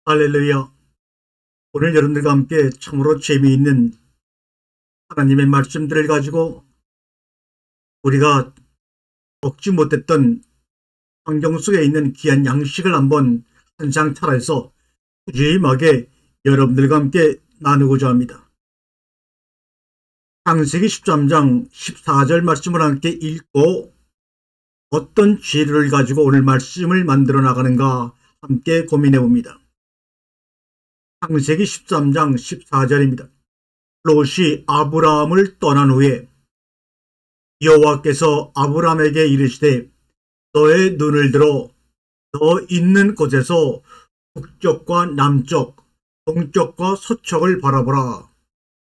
할렐루야. 오늘 여러분들과 함께 참으로 재미있는 하나님의 말씀들을 가지고 우리가 먹지 못했던 환경 속에 있는 귀한 양식을 한번 한상 차려서 푸짐하게 여러분들과 함께 나누고자 합니다. 창세기 13장 14절 말씀을 함께 읽고 어떤 지혜를 가지고 오늘 말씀을 만들어 나가는가 함께 고민해 봅니다. 창세기 13장 14절입니다. 롯이 아브라함을 떠난 후에 여호와께서 아브라함에게 이르시되 너의 눈을 들어 너 있는 곳에서 북쪽과 남쪽, 동쪽과 서쪽을 바라보라.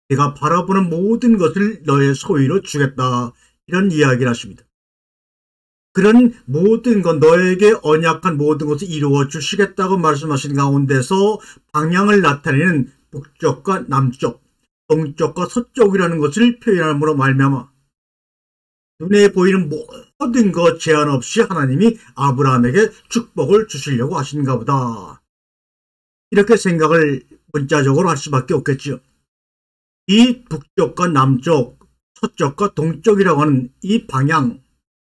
네가 바라보는 모든 것을 너의 소유로 주겠다. 이런 이야기를 하십니다. 그런 모든 것, 너에게 언약한 모든 것을 이루어 주시겠다고 말씀하신 가운데서 방향을 나타내는 북쪽과 남쪽, 동쪽과 서쪽이라는 것을 표현함으로 말미암아 눈에 보이는 모든 것 제한 없이 하나님이 아브라함에게 축복을 주시려고 하신가 보다. 이렇게 생각을 문자적으로 할 수밖에 없겠지요. 이 북쪽과 남쪽, 서쪽과 동쪽이라고 하는 이 방향,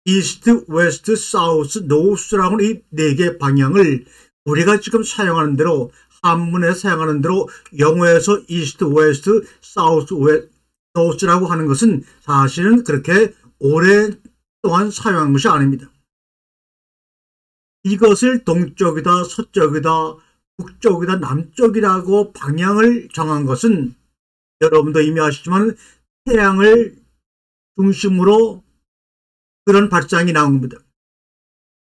이스트, 웨스트, 사우스, 노스라고 하는 이 네 개 방향을 우리가 지금 사용하는 대로, 한문에서 사용하는 대로 영어에서 이스트, 웨스트, 사우스, 노스라고 하는 것은 사실은 그렇게 오랫동안 사용한 것이 아닙니다. 이것을 동쪽이다, 서쪽이다, 북쪽이다, 남쪽이라고 방향을 정한 것은 여러분도 이미 아시지만 태양을 중심으로 그런 발상이 나온 겁니다.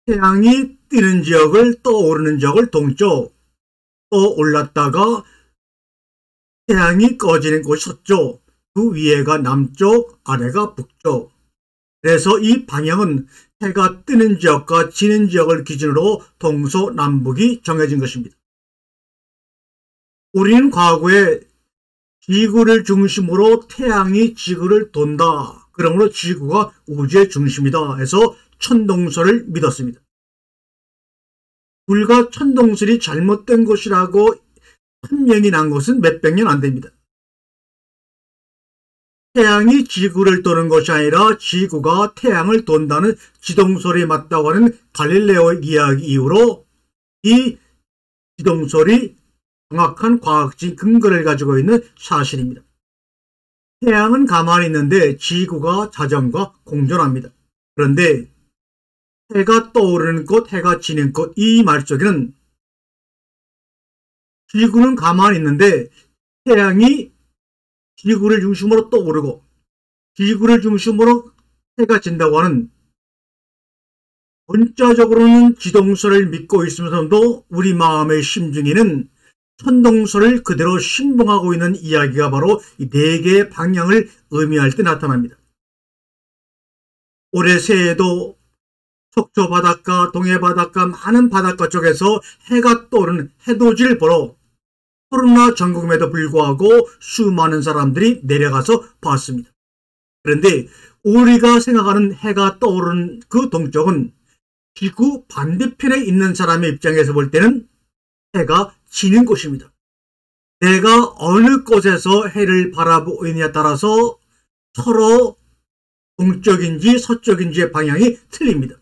태양이 뜨는 지역을, 떠오르는 지역을 동쪽, 떠올랐다가 태양이 꺼지는 곳이 서쪽, 그 위에가 남쪽, 아래가 북쪽. 그래서 이 방향은 해가 뜨는 지역과 지는 지역을 기준으로 동서남북이 정해진 것입니다. 우리는 과거에 지구를 중심으로 태양이 지구를 돈다. 그러므로 지구가 우주의 중심이다 해서 천동설을 믿었습니다. 불과 천동설이 잘못된 것이라고 판명이 난 것은 몇백 년 안 됩니다. 태양이 지구를 도는 것이 아니라 지구가 태양을 돈다는 지동설이 맞다고 하는 갈릴레오 이야기 이후로 이 지동설이 정확한 과학적 근거를 가지고 있는 사실입니다. 태양은 가만히 있는데 지구가 자전과 공존합니다. 그런데 해가 떠오르는 곳, 해가 지는 곳, 이 말 속에는 지구는 가만히 있는데 태양이 지구를 중심으로 떠오르고 지구를 중심으로 해가 진다고 하는, 문자적으로는 지동설을 믿고 있으면서도 우리 마음의 심중에는 천동설을 그대로 신봉하고 있는 이야기가 바로 이 네 개의 방향을 의미할 때 나타납니다. 올해 새해에도 속초 바닷가, 동해 바닷가, 많은 바닷가 쪽에서 해가 떠오르는 해돋이를 보러 코로나 전국임에도 불구하고 수많은 사람들이 내려가서 봤습니다. 그런데 우리가 생각하는 해가 떠오르는 그 동쪽은 지구 반대편에 있는 사람의 입장에서 볼 때는 해가 지는 곳입니다. 내가 어느 곳에서 해를 바라보느냐에 따라서 서로 동쪽인지 서쪽인지의 방향이 틀립니다.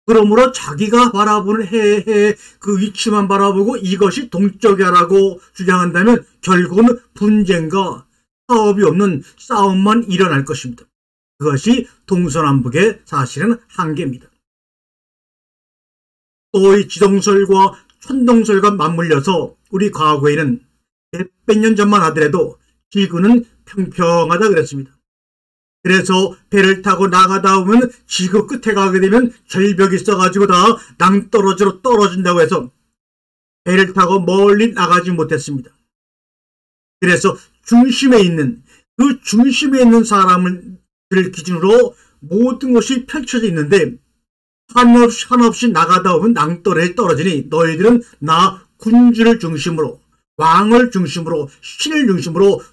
그러므로 자기가 바라보는 해의 그 위치만 바라보고 이것이 동쪽이라고 주장한다면 결국은 분쟁과 사업이 없는 싸움만 일어날 것입니다. 그것이 동서남북의 사실은 한계입니다. 또 이 지동설과 천동설과 맞물려서 우리 과거에는 몇백 년 전만 하더라도 지구는 평평하다 그랬습니다. 그래서 배를 타고 나가다 보면 지구 끝에 가게 되면 절벽이 있어가지고 다 낭떠러지로 떨어진다고 해서 배를 타고 멀리 나가지 못했습니다. 그래서 중심에 있는 사람을 기준으로 모든 것이 펼쳐져 있는데 한없이 나가다 보면 낭떠러지에 떨어지니 너희들은 나 군주를 중심으로, 왕을 중심으로, 신을 중심으로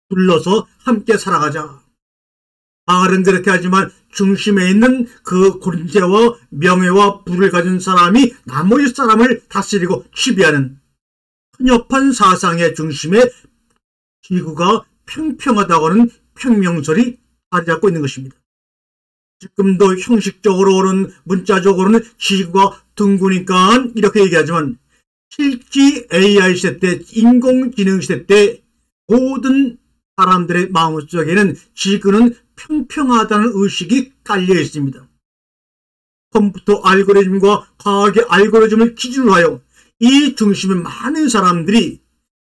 둘러서 함께 살아가자. 말은 그렇게 하지만 중심에 있는 그 권세와 명예와 부를 가진 사람이 나머지 사람을 다스리고 지배하는 편협한 사상의 중심에 지구가 평평하다고 하는 평명설이 자리 잡고 있는 것입니다. 지금도 형식적으로는 문자적으로는 지구가 둥그니까 이렇게 얘기하지만 실제 AI 시대 때 인공지능 시대 때 모든 사람들의 마음속에는 지구는 평평하다는 의식이 깔려 있습니다. 컴퓨터 알고리즘과 과학의 알고리즘을 기준으로 하여 이 중심에 많은 사람들이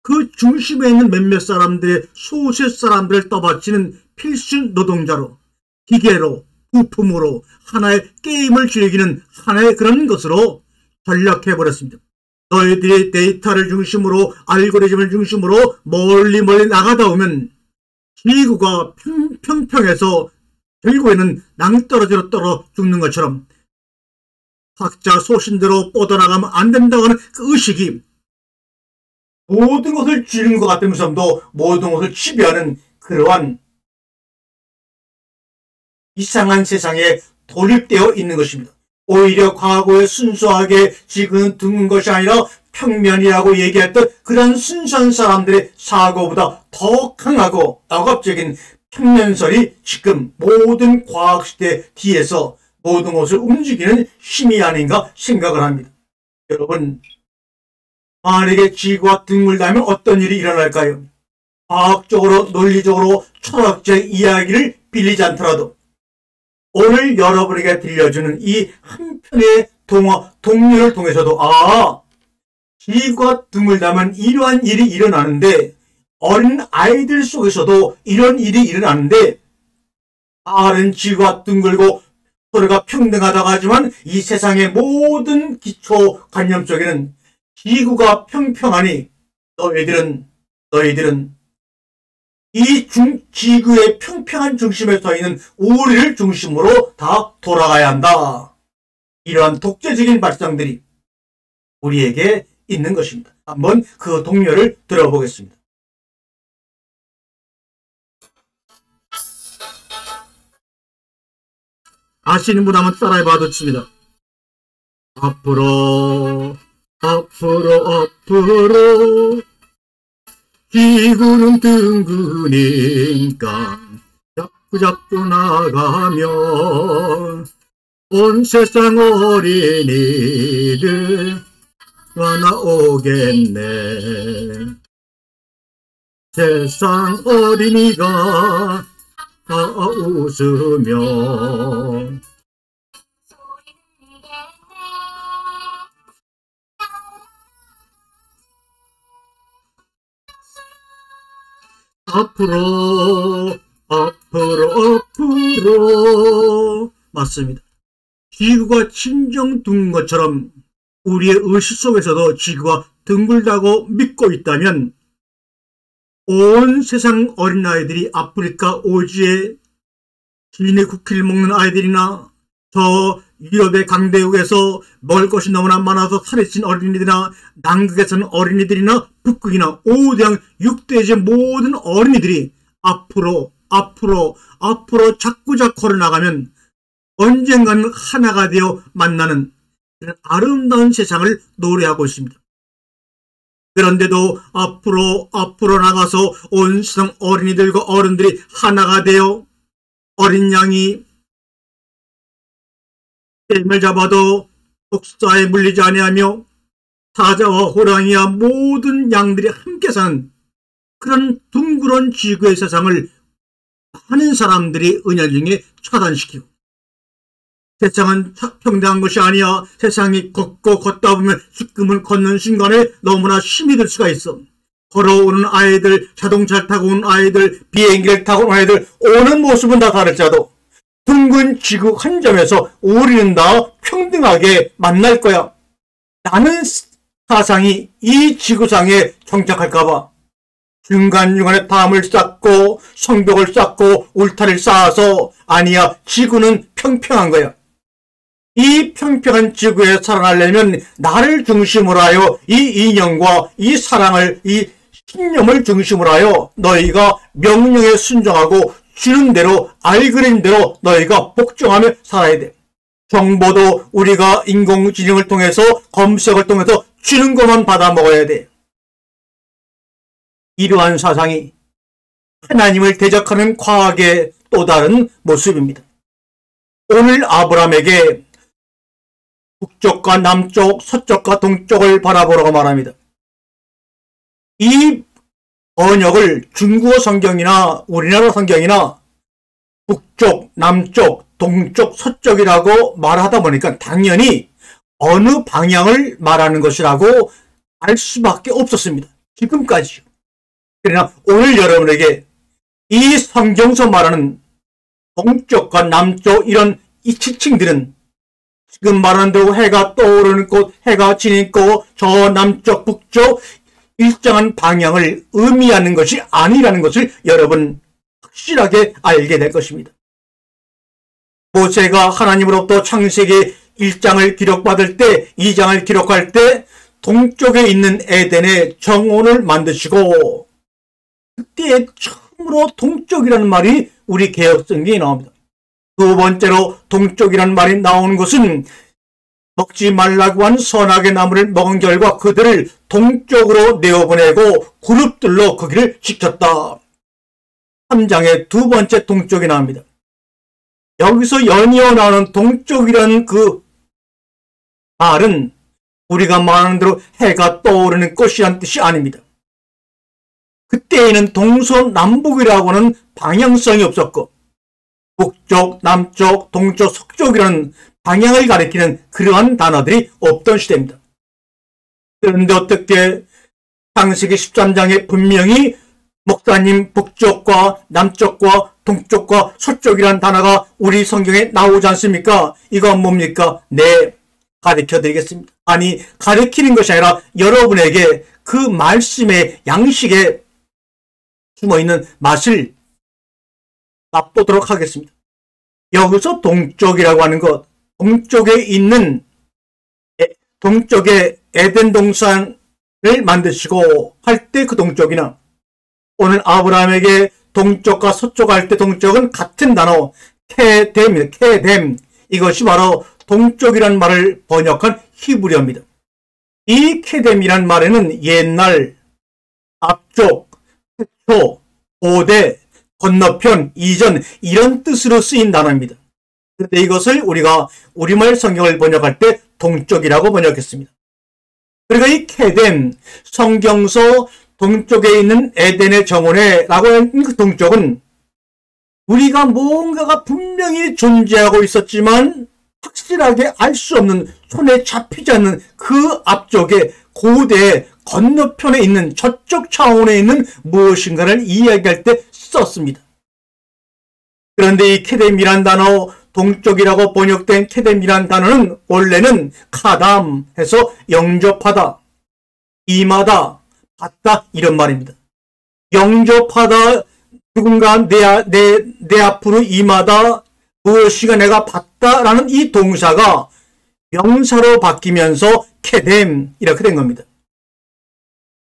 그 중심에 있는 몇몇 사람들의 소수 사람들을 떠받치는 필수 노동자로 기계로 부품으로 하나의 게임을 즐기는 하나의 그런 것으로 전락해버렸습니다. 너희들이 데이터를 중심으로 알고리즘을 중심으로 멀리 나가다 오면 지구가 평평해서 결국에는 낭떠러지로 떨어 죽는 것처럼 각자 소신대로 뻗어나가면 안 된다고 하는 그 의식이 모든 것을 쥐는 것 같으면서도 모든 것을 지배하는 그러한 이상한 세상에 돌입되어 있는 것입니다. 오히려 과거에 순수하게 지구는 둥근 것이 아니라 평면이라고 얘기했던 그런 순수한 사람들의 사고보다 더 강하고 억압적인 평면설이 지금 모든 과학시대 뒤에서 모든 것을 움직이는 힘이 아닌가 생각을 합니다. 여러분, 만약에 지구가 둥글다면 어떤 일이 일어날까요? 과학적으로, 논리적으로, 철학적 이야기를 빌리지 않더라도 오늘 여러분에게 들려주는 이 한 편의 동료를 통해서도 지구가 둥글다면 이러한 일이 일어나는데 어린 아이들 속에서도 이런 일이 일어나는데 다른 지구가 둥글고 서로가 평등하다고 하지만 이 세상의 모든 기초관념 속에는 지구가 평평하니 너희들은 이 지구의 평평한 중심에 서 있는 우리를 중심으로 다 돌아가야 한다. 이러한 독재적인 발상들이 우리에게 있는 것입니다. 한번 그 동료를 들어보겠습니다. 아시는 분 한번 따라해봐도 좋습니다. 앞으로 지구는 둥그니까 자꾸 나가면 온 세상 어린이들 나오겠네. 세상 어린이가 다 웃으면 앞으로 맞습니다. 지구가 진정 둥근 것처럼 우리의 의식 속에서도 지구가 둥글다고 믿고 있다면 온 세상 어린아이들이 아프리카 오지에 진의 쿠키를 먹는 아이들이나 저 유럽의 강대국에서 먹을 것이 너무나 많아서 살이 찐 어린이들이나 남극에 사는 어린이들이나 북극이나 5대양 6대지 모든 어린이들이 앞으로 자꾸 걸어나가면 언젠가는 하나가 되어 만나는 그런 아름다운 세상을 노래하고 있습니다. 그런데도 앞으로 나가서 온 세상 어린이들과 어른들이 하나가 되어 어린 양이 뱀을 잡아도 독사에 물리지 아니하며 사자와 호랑이와 모든 양들이 함께 사는 그런 둥그런 지구의 세상을 많은 사람들이 은연중에 차단시키고 세상은 평등한 것이 아니야. 세상이 걷다 보면 지금은 걷는 순간에 너무나 힘이 들 수가 있어. 걸어오는 아이들, 자동차를 타고 오는 아이들, 비행기를 타고 오는 아이들 오는 모습은 다 다를지라도 둥근 지구 한 점에서 우리는 다 평등하게 만날 거야. 나는 사상이 이 지구상에 정착할까봐 중간중간에 담을 쌓고 성벽을 쌓고 울타리를 쌓아서 아니야, 지구는 평평한 거야. 이 평평한 지구에 살아나려면 나를 중심으로 하여 이 인연과 이 사랑을, 이 신념을 중심으로 하여 너희가 명령에 순종하고 주는 대로 알고리즘대로 너희가 복종하며 살아야 돼. 정보도 우리가 인공지능을 통해서 검색을 통해서 주는 것만 받아 먹어야 돼. 이러한 사상이 하나님을 대적하는 과학의 또 다른 모습입니다. 오늘 아브라함에게 북쪽과 남쪽, 서쪽과 동쪽을 바라보라고 말합니다. 이 번역을 중국어 성경이나 우리나라 성경이나 북쪽, 남쪽, 동쪽, 서쪽이라고 말하다 보니까 당연히 어느 방향을 말하는 것이라고 알 수밖에 없었습니다. 지금까지요. 그러나 오늘 여러분에게 이 성경서 말하는 동쪽과 남쪽 이런 이 지층들은 지금 말하는 대로 해가 떠오르는 곳, 해가 지는 곳, 저 남쪽, 북쪽 일정한 방향을 의미하는 것이 아니라는 것을 여러분 확실하게 알게 될 것입니다. 모세가 하나님으로부터 창세기 1장을 기록받을 때, 2장을 기록할 때 동쪽에 있는 에덴의 정원을 만드시고 그때 처음으로 동쪽이라는 말이 우리 개역성경에 나옵니다. 두 번째로 동쪽이라는 말이 나오는 것은 먹지 말라고 한 선악의 나무를 먹은 결과 그들을 동쪽으로 내어보내고 그룹들로 거기를 지켰다. 3장의 두 번째 동쪽이 나옵니다. 여기서 연이어 나오는 동쪽이라는 그 말은 우리가 말하는 대로 해가 떠오르는 꽃이란 뜻이 아닙니다. 그때에는 동서남북이라고 하는 방향성이 없었고 북쪽, 남쪽, 동쪽, 서쪽이라는 방향을 가리키는 그러한 단어들이 없던 시대입니다. 그런데 어떻게 창세기 13장에 분명히 목사님 북쪽과 남쪽과 동쪽과 서쪽이라는 단어가 우리 성경에 나오지 않습니까? 이건 뭡니까? 네, 가르쳐 드리겠습니다. 아니, 가르치는 것이 아니라 여러분에게 그 말씀의 양식에 숨어있는 맛을 맛보도록 하겠습니다. 여기서 동쪽이라고 하는 것, 동쪽에 있는 동쪽에 에덴 동산을 만드시고 할 때 그 동쪽이나 오늘 아브라함에게 동쪽과 서쪽 할 때 동쪽은 같은 단어 케뎀입니다. 케뎀. 이것이 바로 동쪽이라는 말을 번역한 히브리어입니다. 이 케뎀이란 말에는 옛날, 앞쪽, 최초, 고대, 건너편, 이전 이런 뜻으로 쓰인 단어입니다. 그런데 이것을 우리가 우리말 성경을 번역할 때 동쪽이라고 번역했습니다. 그러니까 이 케뎀, 성경서 동쪽에 있는 에덴의 정원에 라고 하는 그 동쪽은 우리가 뭔가가 분명히 존재하고 있었지만 확실하게 알 수 없는, 손에 잡히지 않는 그 앞쪽에 고대 건너편에 있는 저쪽 차원에 있는 무엇인가를 이야기할 때 썼습니다. 그런데 이 케뎀이란 단어, 동쪽이라고 번역된 케뎀이란 단어는 원래는 카담 해서 영접하다, 임하다, 받다 이런 말입니다. 영접하다, 누군가 내 앞으로 임하다, 무엇이가 내가 받다라는 이 동사가 명사로 바뀌면서 케뎀 이렇게 된 겁니다.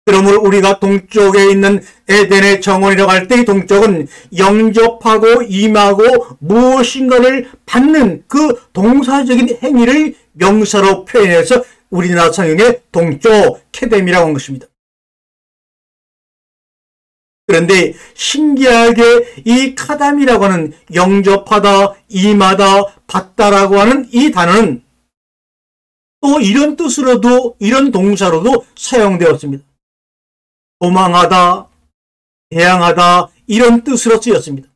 그러므로 우리가 동쪽에 있는 에덴의 정원이라고 할 때 이 동쪽은 영접하고 임하고 무엇인가를 받는 그 동사적인 행위를 명사로 표현해서 우리나라 성경에 동쪽 케뎀이라고 한 것입니다. 그런데 신기하게 이 카담이라고 하는 영접하다, 임하다, 받다라고 하는 이 단어는 또 이런 뜻으로도, 이런 동사로도 사용되었습니다. 도망하다, 대항하다 이런 뜻으로 쓰였습니다.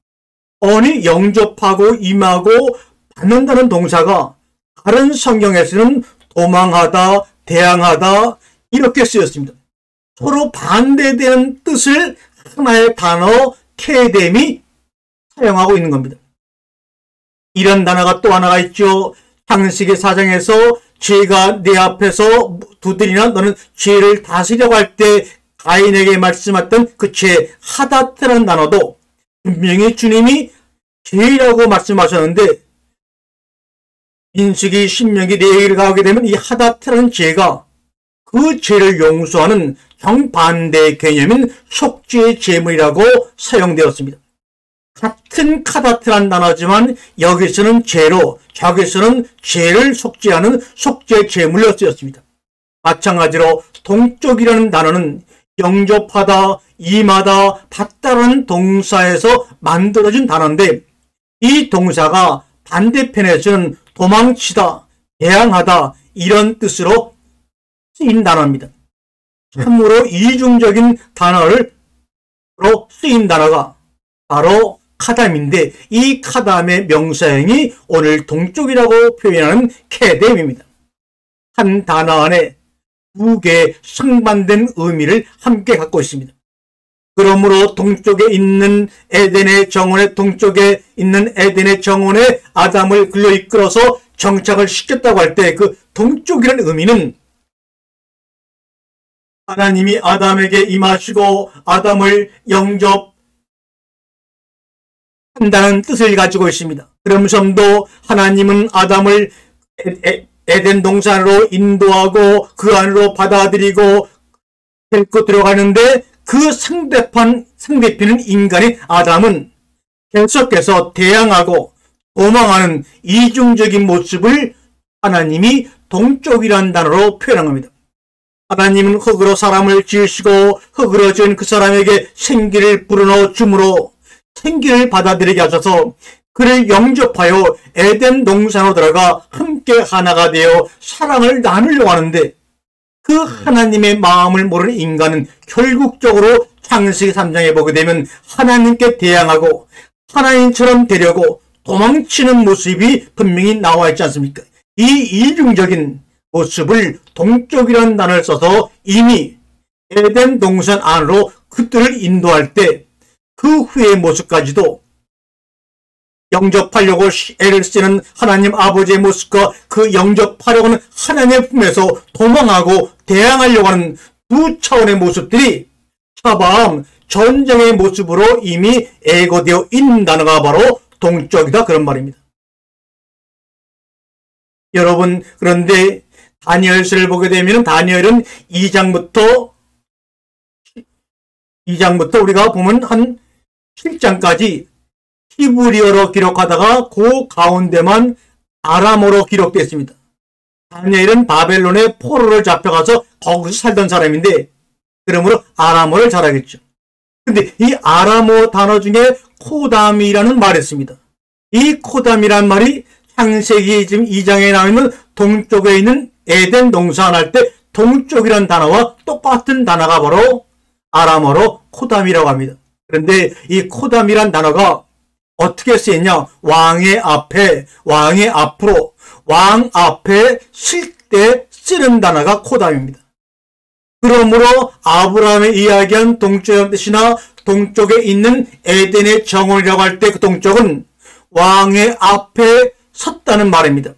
어느 영접하고 임하고 받는다는 동사가 다른 성경에서는 도망하다, 대항하다 이렇게 쓰였습니다. 서로 반대되는 뜻을 하나의 단어 케뎀이 사용하고 있는 겁니다. 이런 단어가 또 하나가 있죠. 창세기 4장에서 죄가 내 앞에서 두드리나 너는 죄를 다스리려고 할 때 가인에게 말씀했던 그 죄, 하다트라는 단어도 분명히 주님이 죄라고 말씀하셨는데 민수기, 신명기 네 얘기를 가게 되면 이 하다트라는 죄가 그 죄를 용서하는 정반대의 개념인 속죄의 제물이라고 사용되었습니다. 같은 카다트란 단어지만 여기서는 죄로, 저기서는 죄를 속죄하는 속죄 제물로 쓰였습니다. 마찬가지로 동쪽이라는 단어는 영접하다, 임하다, 받다라는 동사에서 만들어진 단어인데 이 동사가 반대편에서는 도망치다, 대항하다 이런 뜻으로 쓰인 단어입니다. 참으로 이중적인 단어로 쓰인 단어가 바로 카담인데 이 카담의 명사형이 오늘 동쪽이라고 표현하는 케뎀입니다. 한 단어 안에 두 개의 상반된 의미를 함께 갖고 있습니다. 그러므로 동쪽에 있는 에덴의 정원에 아담을 글로 이끌어서 정착을 시켰다고 할 때 그 동쪽이라는 의미는 하나님이 아담에게 임하시고 아담을 영접한다는 뜻을 가지고 있습니다. 그러면서도 하나님은 아담을 에덴 동산으로 인도하고 그 안으로 받아들이고 데리고 들어가는데 그 상대편은 인간인 아담은 계속해서 대항하고 도망하는 이중적인 모습을 하나님이 동쪽이라는 단어로 표현한 겁니다. 하나님은 흙으로 사람을 지으시고 흙으로 지은 그 사람에게 생기를 불어넣어 줌으로 생기를 받아들이게 하셔서 그를 영접하여 에덴 동산으로 들어가 함께 하나가 되어 사랑을 나누려고 하는데 그 하나님의 마음을 모르는 인간은 결국적으로 창세기 3장에 보게 되면 하나님께 대항하고 하나님처럼 되려고 도망치는 모습이 분명히 나와 있지 않습니까? 이 이중적인 모습을 동쪽이라는 단어를 써서 이미 에덴 동산 안으로 그들을 인도할 때 그 후의 모습까지도 영접하려고 애를 쓰는 하나님 아버지의 모습과 그 영접하려고 하는 하나님의 품에서 도망하고 대항하려고 하는 두 차원의 모습들이 차밤 전쟁의 모습으로 이미 애고되어 있는 단어가 바로 동쪽이다 그런 말입니다. 여러분 그런데 다니엘서를 보게 되면 다니엘은 2장부터 우리가 보면 한 7장까지 히브리어로 기록하다가 그 가운데만 아람어로 기록되어 있습니다. 다니엘은 바벨론의 포로를 잡혀가서 거기서 살던 사람인데 그러므로 아람어를 잘하겠죠. 근데 이 아람어 단어 중에 코담이라는 말이 있습니다. 이 코담이란 말이 창세기 지금 2장에 나오는 동쪽에 있는 에덴 동산 할 때 동쪽이라는 단어와 똑같은 단어가 바로 아람어로 코담이라고 합니다. 그런데 이 코담이란 단어가 어떻게 쓰였냐? 왕의 앞에, 왕의 앞으로, 왕 앞에 쓸 때 쓰는 단어가 코담입니다. 그러므로 아브라함의 이야기한 동쪽이라는 뜻이나 동쪽에 있는 에덴의 정원이라고 할 때 그 동쪽은 왕의 앞에 섰다는 말입니다.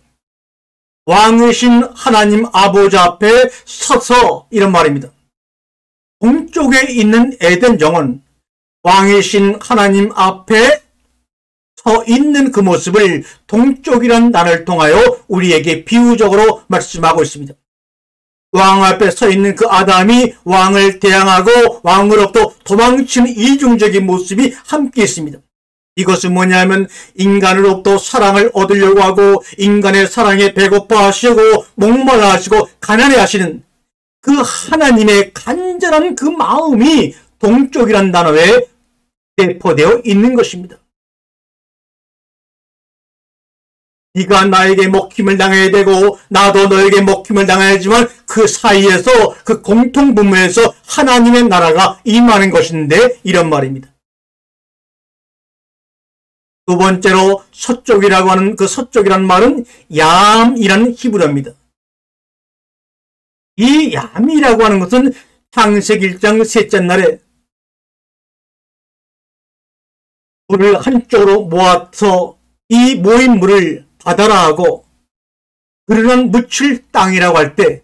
왕이신 하나님 아버지 앞에 서서 이런 말입니다. 동쪽에 있는 에덴 정원, 왕이신 하나님 앞에 서 있는 그 모습을 동쪽이라는 단어를 통하여 우리에게 비유적으로 말씀하고 있습니다. 왕 앞에 서 있는 그 아담이 왕을 대항하고 왕으로부터 도망치는 이중적인 모습이 함께 있습니다. 이것은 뭐냐면 인간으로부터 사랑을 얻으려고 하고 인간의 사랑에 배고파하시고 목말라하시고 가난해하시는 그 하나님의 간절한 그 마음이 동쪽이라는 단어에 내포되어 있는 것입니다. 네가 나에게 먹힘을 당해야 되고 나도 너에게 먹힘을 당해야지만 그 사이에서 그 공통분모에서 하나님의 나라가 임하는 것인데 이런 말입니다. 두 번째로 서쪽이라고 하는 그 서쪽이라는 말은 얌이라는 히브리어입니다. 이 얌이라고 하는 것은 창세기 1장 셋째 날에 물을 한쪽으로 모아서 이 모인 물을 바다라 하고 그러는 묻힐 땅이라고 할 때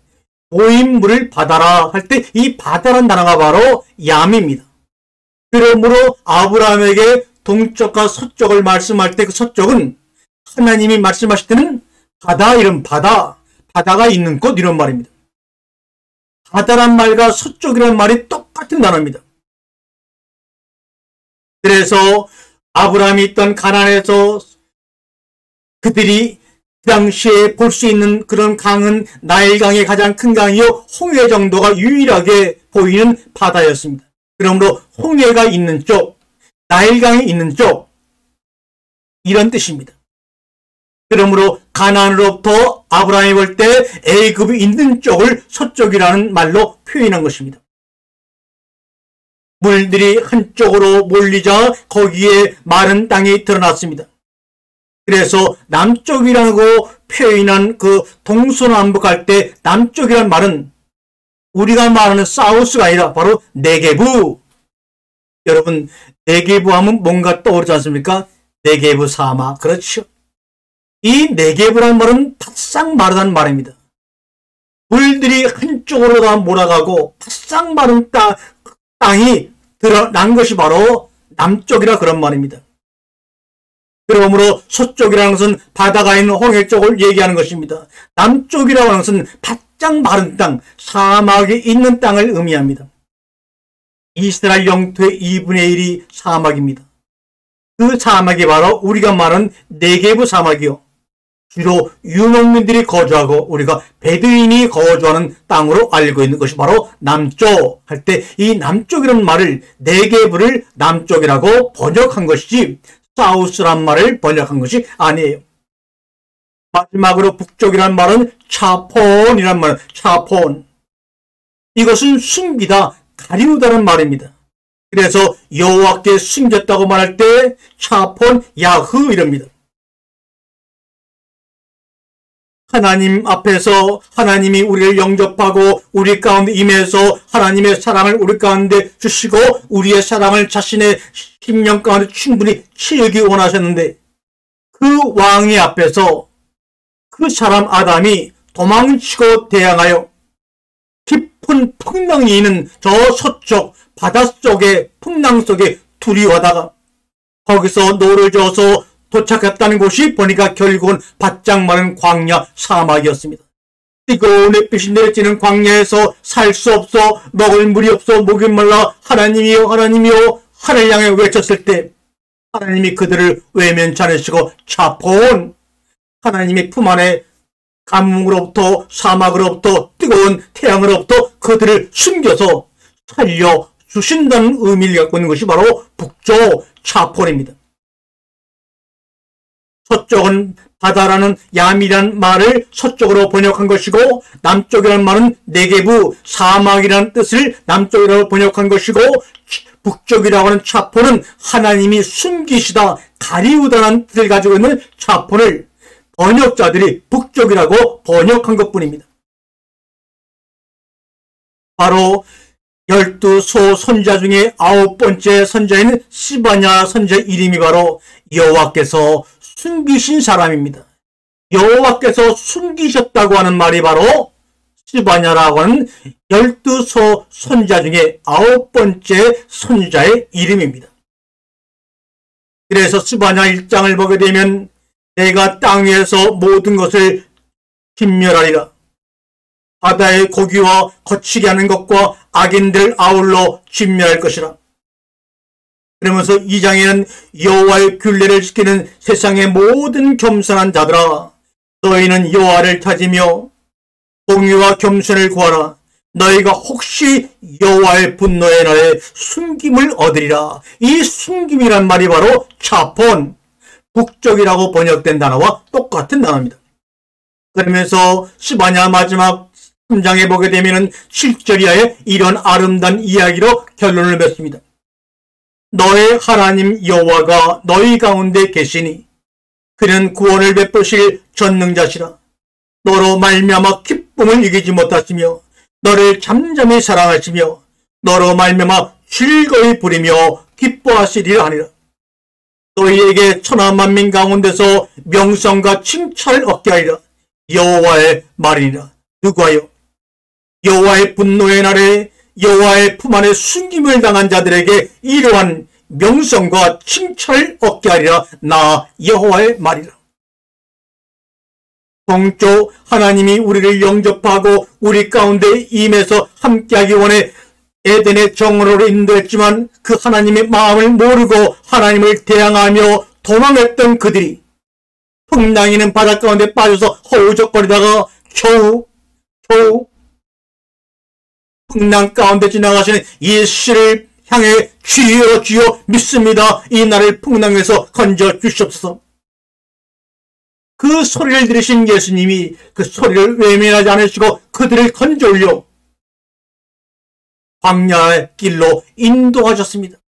모인 물을 바다라 할 때 이 바다라는 단어가 바로 얌입니다. 그러므로 아브라함에게 동쪽과 서쪽을 말씀할 때 그 서쪽은 하나님이 말씀하실 때는 바다 이런 바다가 있는 곳 이런 말입니다. 바다란 말과 서쪽이라는 말이 똑같은 단어입니다. 그래서 아브라함이 있던 가나안에서 그들이 그 당시에 볼 수 있는 그런 강은 나일강의 가장 큰 강이요 홍해 정도가 유일하게 보이는 바다였습니다. 그러므로 홍해가 있는 쪽, 나일강이 있는 쪽, 이런 뜻입니다. 그러므로 가나안으로부터 아브라함이 볼 때 애굽이 있는 쪽을 서쪽이라는 말로 표현한 것입니다. 물들이 한쪽으로 몰리자 거기에 마른 땅이 드러났습니다. 그래서 남쪽이라고 표현한 그 동서남북할 때 남쪽이란 말은 우리가 말하는 사우스가 아니라 바로 네게부. 여러분, 네게부 하면 뭔가 떠오르지 않습니까? 네게부 사막. 그렇죠. 이 네게부란 말은 바싹 마르다는 말입니다. 물들이 한쪽으로 다 몰아가고 바싹 마른 땅이 드러난 것이 바로 남쪽이라 그런 말입니다. 그러므로 서쪽이라는 것은 바다가 있는 홍해 쪽을 얘기하는 것입니다. 남쪽이라고 하는 것은 바짝 마른 땅, 사막이 있는 땅을 의미합니다. 이스라엘 영토의 2분의 1이 사막입니다. 그 사막이 바로 우리가 말하는 네게부 사막이요. 주로 유목민들이 거주하고 우리가 베두인이 거주하는 땅으로 알고 있는 것이 바로 남쪽 할 때 이 남쪽이라는 말을 네게부를 남쪽이라고 번역한 것이지 사우스란 말을 번역한 것이 아니에요. 마지막으로 북쪽이란 말은 차폰이란 말, 차폰. 이것은 숨기다, 가리우다는 말입니다. 그래서 여호와께 숨겼다고 말할 때 차폰 야흐 이럽니다. 하나님 앞에서 하나님이 우리를 영접하고 우리 가운데 임해서 하나님의 사랑을 우리 가운데 주시고 우리의 사랑을 자신의 심령 가운데 충분히 채우기 원하셨는데 그 왕의 앞에서 그 사람 아담이 도망치고 대항하여 깊은 풍랑이 있는 저 서쪽 바닷속의 풍랑 속에 두려워하다가 거기서 노를 저어서 도착했다는 곳이 보니까 결국은 바짝 마른 광야 사막이었습니다. 뜨거운 햇빛이 내리쬐는 광야에서 살 수 없어 먹을 물이 없어 목이 말라 하나님이여 하나님이여 하늘 향해 외쳤을 때 하나님이 그들을 외면치 않으시고 차폰 하나님의 품 안에 가뭄으로부터 사막으로부터 뜨거운 태양으로부터 그들을 숨겨서 살려주신다는 의미를 갖고 있는 것이 바로 북쪽 차폰입니다. 서쪽은 바다라는 야미란 말을 서쪽으로 번역한 것이고 남쪽이라는 말은 네게부 사막이라는 뜻을 남쪽이라고 번역한 것이고 북쪽이라고 하는 차폰은 하나님이 숨기시다 가리우다라는 뜻을 가지고 있는 차폰을 번역자들이 북쪽이라고 번역한 것뿐입니다. 바로 12소 선자 중에 9번째 선자인 스바냐 선자 이름이 바로 여호와께서 숨기신 사람입니다. 여호와께서 숨기셨다고 하는 말이 바로 스바냐라고 하는 12소 선자 중에 9번째 선자의 이름입니다. 그래서 스바냐 1장을 보게 되면 내가 땅 위에서 모든 것을 진멸하리라. 바다의 고기와 거치게 하는 것과 악인들을 아울러 진멸할 것이라. 그러면서 2장에는 여호와의 균례를 지키는 세상의 모든 겸손한 자들아 너희는 여호와를 찾으며 공의와 겸손을 구하라. 너희가 혹시 여호와의 분노의 날에 숨김을 얻으리라. 이 숨김이란 말이 바로 차폰, 북쪽이라고 번역된 단어와 똑같은 단어입니다. 그러면서 스바냐 마지막 3장에 보게 되면 7절 이하에 이런 아름다운 이야기로 결론을 맺습니다. 너의 하나님 여호와가 너희 가운데 계시니 그는 구원을 베푸실 전능자시라. 너로 말미암아 기쁨을 이기지 못하시며 너를 잠잠히 사랑하시며 너로 말미암아 즐거이 부리며 기뻐하시리라 하니라. 너희에게 천하 만민 가운데서 명성과 칭찬을 얻게 하리라. 여호와의 말이니라. 누구하여? 여호와의 분노의 날에 여호와의 품 안에 숨김을 당한 자들에게 이러한 명성과 칭찬을 얻게 하리라. 나 여호와의 말이라. 동쪽 하나님이 우리를 영접하고 우리 가운데 임해서 함께하기 원해 에덴의 정원으로 인도했지만 그 하나님의 마음을 모르고 하나님을 대항하며 도망했던 그들이 풍랑이는 바다 가운데 빠져서 허우적거리다가 겨우 풍랑 가운데 지나가시는 예수를 향해 주여 주여 믿습니다. 이 나를 풍랑에서 건져 주시옵소서. 그 소리를 들으신 예수님이 그 소리를 외면하지 않으시고 그들을 건져 올려 광야의 길로 인도하셨습니다.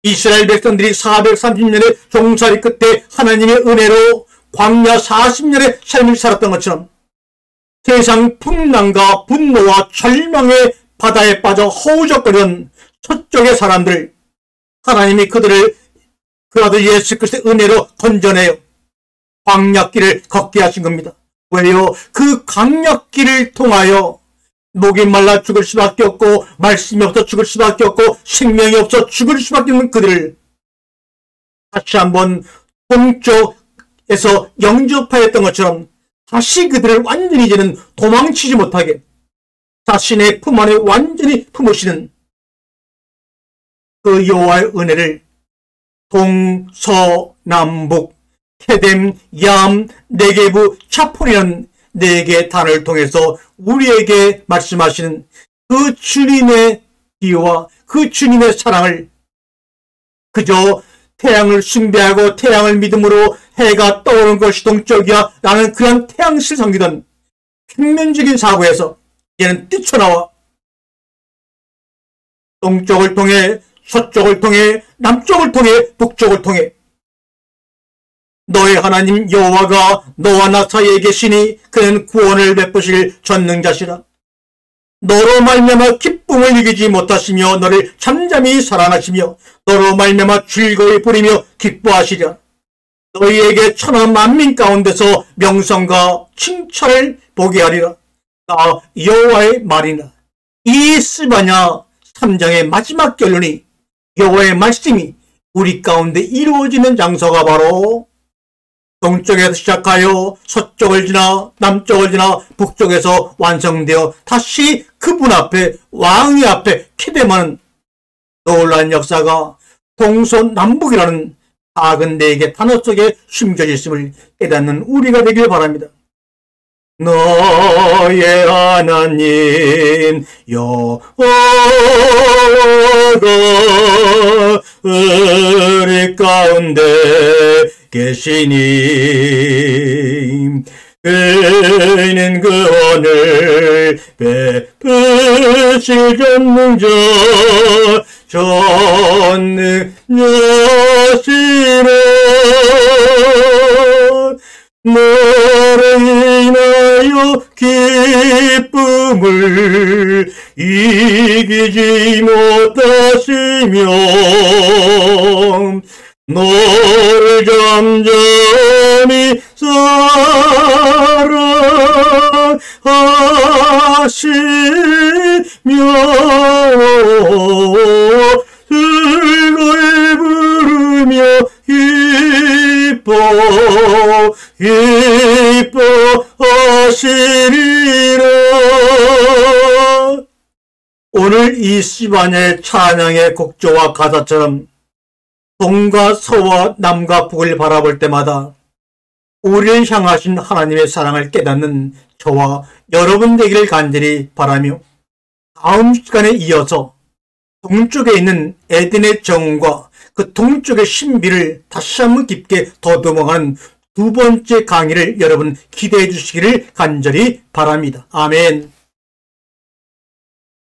이스라엘 백성들이 430년의 종살이 끝에 하나님의 은혜로 광야 40년의 삶을 살았던 것처럼 세상 풍랑과 분노와 절망의 바다에 빠져 허우적거리는 서쪽의 사람들, 하나님이 그들을 그 아들 예수 그리스도의 은혜로 건져내요 광야길을 걷게 하신 겁니다. 왜요? 그 광야길을 통하여 목이 말라 죽을 수밖에 없고 말씀이 없어 죽을 수밖에 없고 생명이 없어 죽을 수밖에 없는 그들을 다시 한번 동쪽에서 영접하였던 것처럼 다시 그들을 완전히 이제는 도망치지 못하게 자신의 품 안에 완전히 품으시는 그 여호와의 은혜를 동서남북 케뎀, 얌, 네게부, 차폰이라는 네 개의 단어를 통해서 우리에게 말씀하시는 그 주님의 기여와 그 주님의 사랑을 그저 태양을 숭배하고 태양을 믿음으로 해가 떠오르는 것이 동쪽이야 라는 그런 태양실 섬기던 평면적인 사고에서 이제는 뛰쳐나와 동쪽을 통해 서쪽을 통해 남쪽을 통해 북쪽을 통해 너의 하나님 여호와가 너와 나 사이에 계시니 그는 구원을 베푸실 전능자시라. 너로 말미암아 기쁨을 이기지 못하시며 너를 잠잠히 사랑하시며 너로 말미암아 즐거이 부리며 기뻐하시랴. 너희에게 천하 만민 가운데서 명성과 칭찬을 보게 하리라. 나 여호와의 말이나. 이 스바냐 3장의 마지막 결론이 여호와의 말씀이 우리 가운데 이루어지는 장소가 바로 동쪽에서 시작하여 서쪽을 지나 남쪽을 지나 북쪽에서 완성되어 다시 그분 앞에 왕의 앞에 캐대하는 놀라운 역사가 동서남북이라는 작은 네 개 단어 속에 숨겨져 있음을 깨닫는 우리가 되길 바랍니다. 너의 하나님 여호와가 우리 가운데 계시니 그는 구원을 베푸실 전능자 전능자시라. 너를 인하여 기쁨을 이기지 못하시며 너를 잠잠히 사랑하시며 즐거이 부르며 기뻐하시리라. 오늘 이 시반의 찬양의 곡조와 가사처럼 동과 서와 남과 북을 바라볼 때마다 우리를 향하신 하나님의 사랑을 깨닫는 저와 여러분 되기를 간절히 바라며 다음 시간에 이어서 동쪽에 있는 에덴의 정원과 그 동쪽의 신비를 다시 한번 깊게 더듬어가는 두 번째 강의를 여러분 기대해 주시기를 간절히 바랍니다. 아멘.